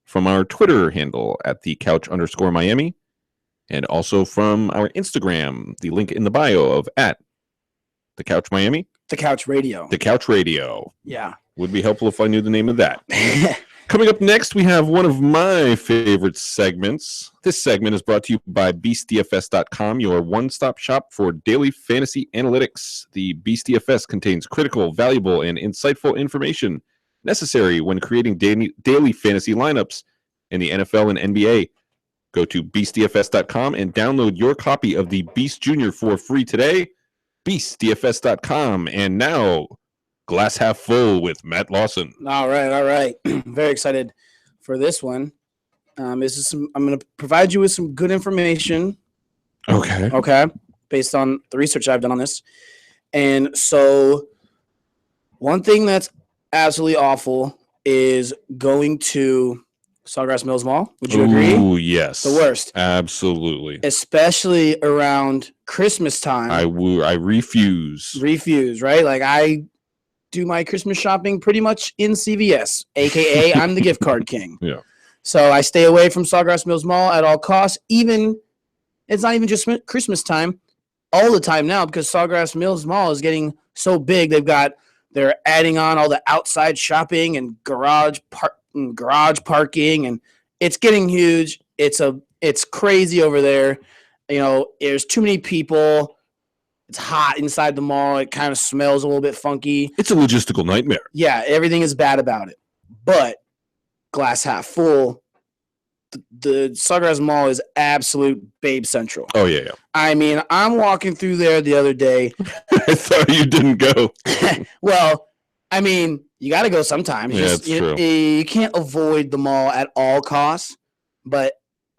from our Twitter handle at @thecouch_Miami. And also from our Instagram, the link in the bio of @thecouchmiami. The Couch Radio. The Couch Radio. Yeah. Would be helpful if I knew the name of that. Coming up next, we have one of my favorite segments. This segment is brought to you by BeastDFS.com, your one-stop shop for daily fantasy analytics. The BeastDFS contains critical, valuable, and insightful information necessary when creating daily fantasy lineups in the NFL and NBA. Go to BeastDFS.com and download your copy of the Beast Junior for free today. BeastDFS.com. And now, Glass Half Full with Matt Lawson. All right. Very excited for this one. I'm going to provide you with some good information. Okay. Based on the research I've done on this. And so one thing that's absolutely awful is going to Sawgrass Mills Mall. Would you agree? Oh, yes. The worst. Absolutely. Especially around Christmas time. I refuse. Refuse, right? Like I do my Christmas shopping pretty much in CVS, a.k.a. I'm the gift card king. Yeah. So I stay away from Sawgrass Mills Mall at all costs. It's not even just Christmas time, all the time now, because Sawgrass Mills Mall is getting so big. They're adding on all the outside shopping and garage parking, and it's getting huge. It's crazy over there. You know, there's too many people. It's hot inside the mall. It kind of smells a little bit funky. It's a logistical nightmare. Yeah, everything is bad about it. But Glass Half Full, the Sawgrass Mall is absolute babe central. Oh, yeah. I mean, I'm walking through there the other day. I thought you didn't go. Well, I mean, you got to go sometimes. Yeah, it's true. You can't avoid the mall at all costs, but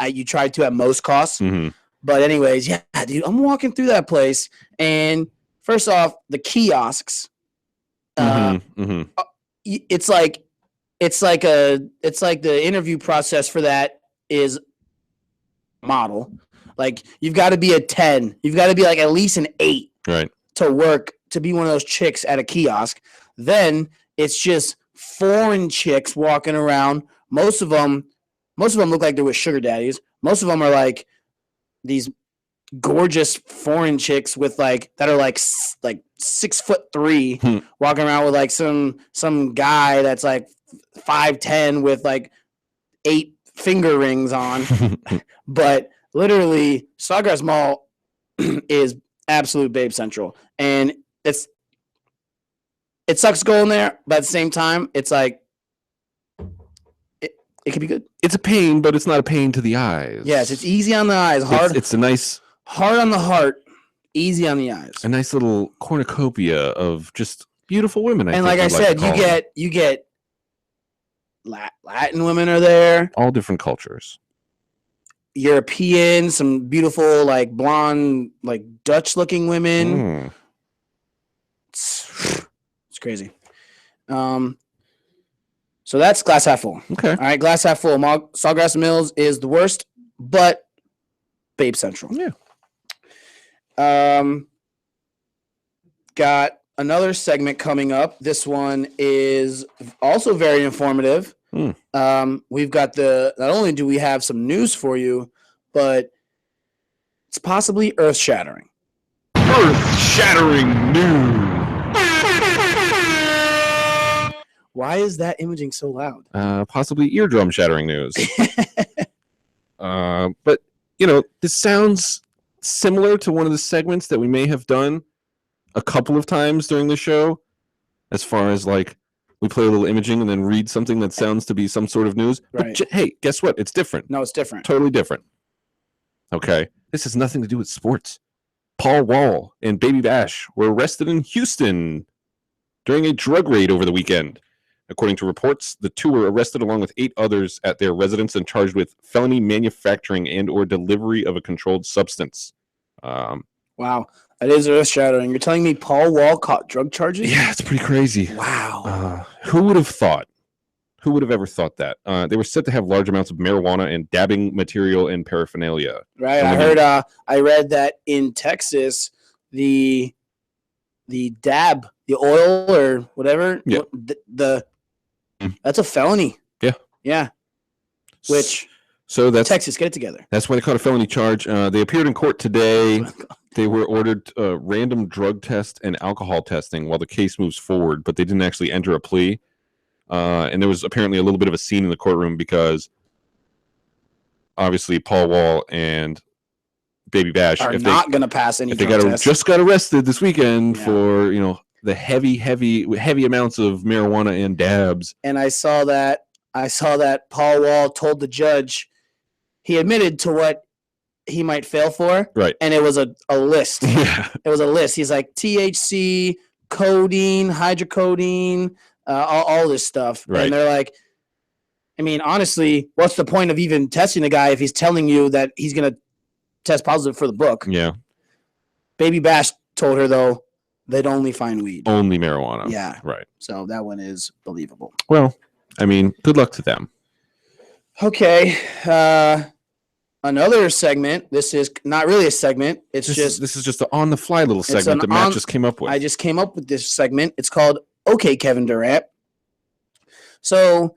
you try to at most costs. Mm-hmm. But anyways, yeah, dude, I'm walking through that place, and first off, the kiosks. It's like the interview process for that is model. Like you've got to be a 10. You've got to be like at least an 8, right, to work to be one of those chicks at a kiosk. Then it's just foreign chicks walking around Most of them look like they're with sugar daddies. Most of them are like these gorgeous foreign chicks with like that are like 6'3", walking around with like some guy that's like 5'10" with like 8 finger rings on. But literally, Sawgrass Mall is absolute babe central, and it sucks going there, but at the same time, it's like it could be good. It's a pain, but it's not a pain to the eyes. Yes, it's easy on the eyes, hard. It's a nice, hard on the heart, easy on the eyes. A nice little cornucopia of just beautiful women. And like I said, you get Latin women are there, all different cultures. European, some beautiful like blonde, like Dutch-looking women. It's crazy. So that's glass half full. Okay. All right, glass half full. Sawgrass Mills is the worst, but babe central. Yeah. Got another segment coming up. This one is also very informative. We've got not only do we have some news for you, but it's possibly earth-shattering. Earth-shattering news. Why is that imaging so loud? Possibly eardrum-shattering news. But, this sounds similar to one of the segments that we may have done a couple of times during the show, as far as, like, we play a little imaging and then read something that sounds to be some sort of news. Right. But, hey, guess what? It's different. No, it's different. Totally different. Okay? This has nothing to do with sports. Paul Wall and Baby Bash were arrested in Houston during a drug raid over the weekend. According to reports, the two were arrested along with 8 others at their residence and charged with felony manufacturing and or delivery of a controlled substance. Wow. That is earth-shattering. You're telling me Paul Wall caught drug charges? Yeah, it's pretty crazy. Wow. Who would have thought? Who would have ever thought that? They were said to have large amounts of marijuana and dabbing material and paraphernalia. Right. I read that in Texas, the dab, the oil or whatever, yeah. That's a felony. Yeah. Yeah. Which so that's Texas, get it together. That's why they caught a felony charge. They appeared in court today. They were ordered random drug test and alcohol testing while the case moves forward, but they didn't actually enter a plea. And there was apparently a little bit of a scene in the courtroom because obviously Paul Wall and Baby Bash are not going to pass any drug tests. Just got arrested this weekend for, the heavy amounts of marijuana and dabs. And I saw that Paul Wall told the judge he admitted to what he might fail for. Right. And it was a list. Yeah. It was a list. He's like THC, codeine, hydrocodone, all this stuff. Right. And they're like, I mean, honestly, what's the point of even testing the guy if he's telling you that he's going to test positive for the book? Yeah. Baby Bash told her, though, they'd only find weed. Only marijuana. Yeah. Right. So that one is believable. Well, I mean, good luck to them. Okay. Another segment. This is not really a segment. This is just an on-the-fly little segment that Matt just came up with. I just came up with this segment. It's called Okay, Kevin Durant. So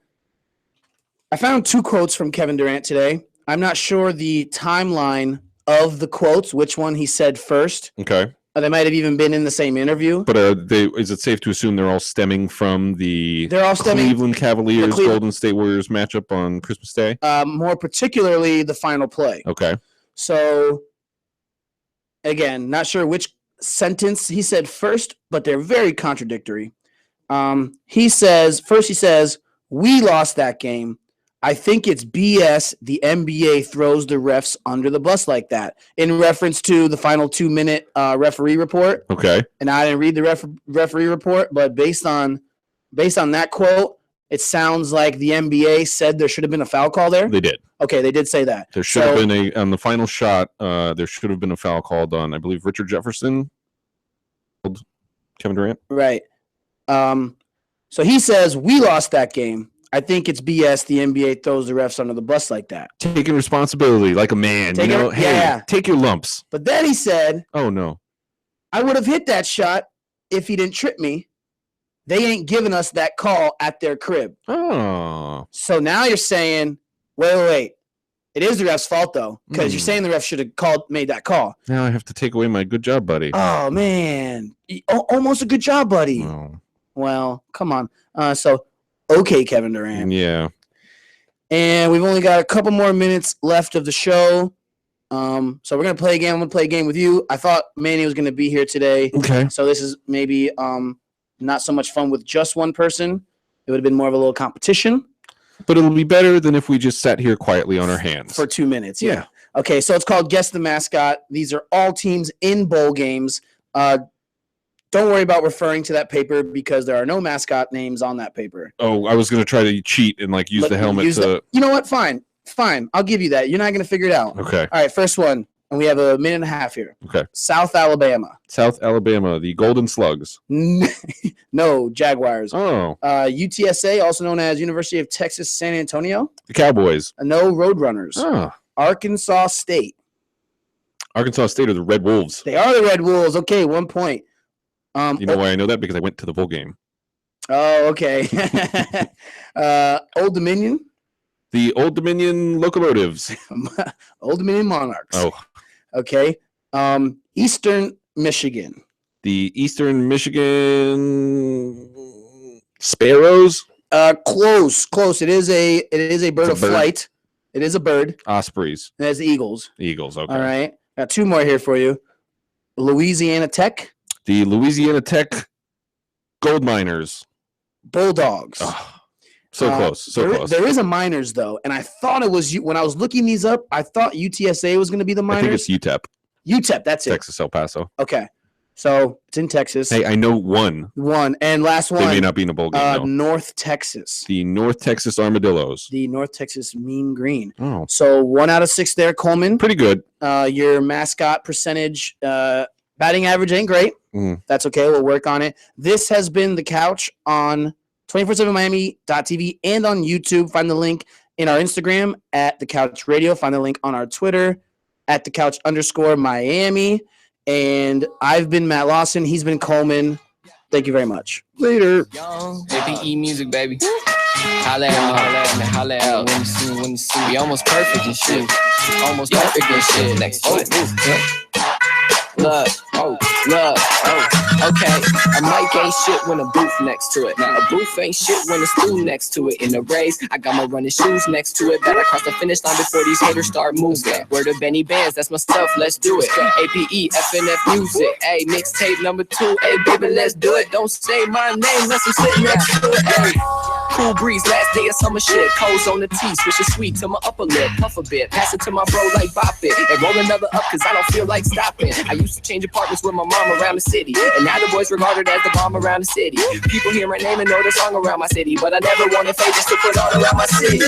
I found 2 quotes from Kevin Durant today. I'm not sure the timeline of the quotes, which one he said first. Okay. They might have even been in the same interview. But is it safe to assume they're all stemming from the Cleveland Cavaliers Golden State Warriors matchup on Christmas Day? More particularly the final play. Okay. So again, not sure which sentence he said first, but they're very contradictory. He says, we lost that game. I think it's BS the NBA throws the refs under the bus like that, in reference to the final 2-minute referee report. Okay. And I didn't read the referee report, but based on that quote, it sounds like the NBA said there should have been a foul call there. They did. Okay, they did say that. There should have been on the final shot, there should have been a foul called on, I believe, Richard Jefferson. Kevin Durant. Right. So he says, we lost that game. I think it's BS the NBA throws the refs under the bus like that. Taking responsibility like a man. Take your lumps. But then he said, oh, no. I would have hit that shot if he didn't trip me. they ain't giving us that call at their crib. Oh. So now you're saying, wait. It is the ref's fault, though, because you're saying the ref should have made that call. Now I have to take away my good job, buddy. Oh, man. Almost a good job, buddy. Oh. Well, come on. Okay, Kevin Durant. Yeah. And we've only got a couple more minutes left of the show. So we're going to play a game. I'm going to play a game with you. I thought Manny was going to be here today. Okay. So this is maybe not so much fun with just one person. It would have been more of a little competition. But it'll be better than if we just sat here quietly on our hands. For 2 minutes, yeah. Okay, so it's called Guess the Mascot. These are all teams in bowl games. Don't worry about referring to that paper because there are no mascot names on that paper. Oh, I was going to try to cheat and use the helmet to... You know what? Fine. I'll give you that. You're not going to figure it out. Okay. All right, first one. And we have a minute and a half here. Okay. South Alabama. South Alabama, the Golden Slugs. No, Jaguars. Oh. UTSA, also known as University of Texas San Antonio. The Cowboys. No, Roadrunners. Oh. Arkansas State. Arkansas State are the Red Wolves. They are the Red Wolves. Okay, 1 point. You know why I know that? Because I went to the bowl game. Oh, okay. Old Dominion. The Old Dominion Locomotives. Old Dominion Monarchs. Oh. Okay. Eastern Michigan. The Eastern Michigan Sparrows. Close. It is a bird of flight. It is a bird. Ospreys. And it's the Eagles. Eagles. Okay. All right. Got 2 more here for you. Louisiana Tech. The Louisiana Tech Gold Miners. Bulldogs. Oh, so close. Close. There is a Miners, though, and I thought it was when I was looking these up, I thought UTSA was going to be the Miners. I think it's UTEP. UTEP, that's it. Texas El Paso. Okay. So it's in Texas. Hey, I know one. And last one. They may not be in a bowl game, though. North Texas. The North Texas Armadillos. The North Texas Mean Green. Oh. So 1 out of 6 there, Coleman. Pretty good. Your mascot percentage, batting average ain't great. That's okay. We'll work on it. This has been The Couch on 247miami.tv and on YouTube. Find the link in our Instagram at The Couch Radio. Find the link on our Twitter at @TheCouch_Miami. And I've been Matt Lawson. He's been Coleman. Thank you very much. Later. APE music, baby. Holla out. When you see me, almost perfect and shit. Almost perfect and shit. Next to it. Look. Okay. A mic ain't shit when a booth next to it. A booth ain't shit when a stool next to it. In the race, I got my running shoes next to it. Better cross the finish line before these haters start moving. Word of Benny Bands, that's my stuff, let's do it. APE, FNF music. Hey, mixtape number 2. Hey, baby, let's do it. Don't say my name unless I'm sitting next to it. Hey. Cool breeze, last day of summer shit. Coals on the tea, switch it sweet to my upper lip. Puff a bit, pass it to my bro like bop it. And roll another up cause I don't feel like stopping. I used to change apartments with my mom around the city. And now the boys regarded as the bomb around the city. People hear my name and know the song around my city. But I never wanted favors to put on around my city.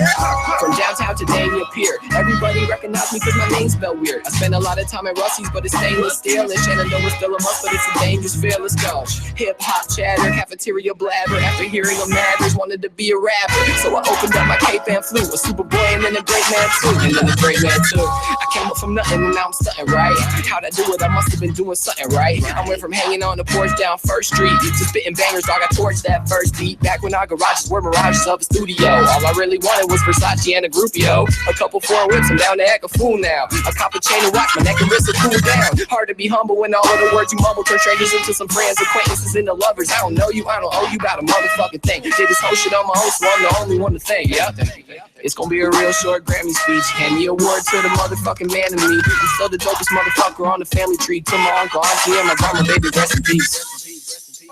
From downtown to Dania Pier, everybody recognize me cause my name spelled weird. I spend a lot of time at Rusty's, but it's stainless steel. And Shenandoah is still a must, but it's a dangerous feel. Let's go. Hip hop chatter, cafeteria blabber. After hearing a Mavericks, wanted to be a rapper. So I opened up my cape and flew. A super boy and then a great man too. I came up from nothing and now I'm stunting, right? How'd I do it? I must have been doing something right. I went from hanging on the porch down First Street to spitting bangers, dog. I torched that first beat. Back when our garages were mirages of a studio. All I really wanted was Versace and a group, yo. A couple foreign whips, I'm down to act a fool now. A copper chain and watch, my neck and wrist will cool down. Hard to be humble when all of the words you mumble turn strangers into some friends, acquaintances, and the lovers. I don't know you, I don't owe you about a motherfucking thing. Did this whole shit on my own, so I'm the only one to thank. Yeah, it's gonna be a real short Grammy speech. Hand the award to the motherfucking man in me. I'm still the dopest motherfucker on the family tree. To my uncle, auntie, and my grandma, baby, rest in peace.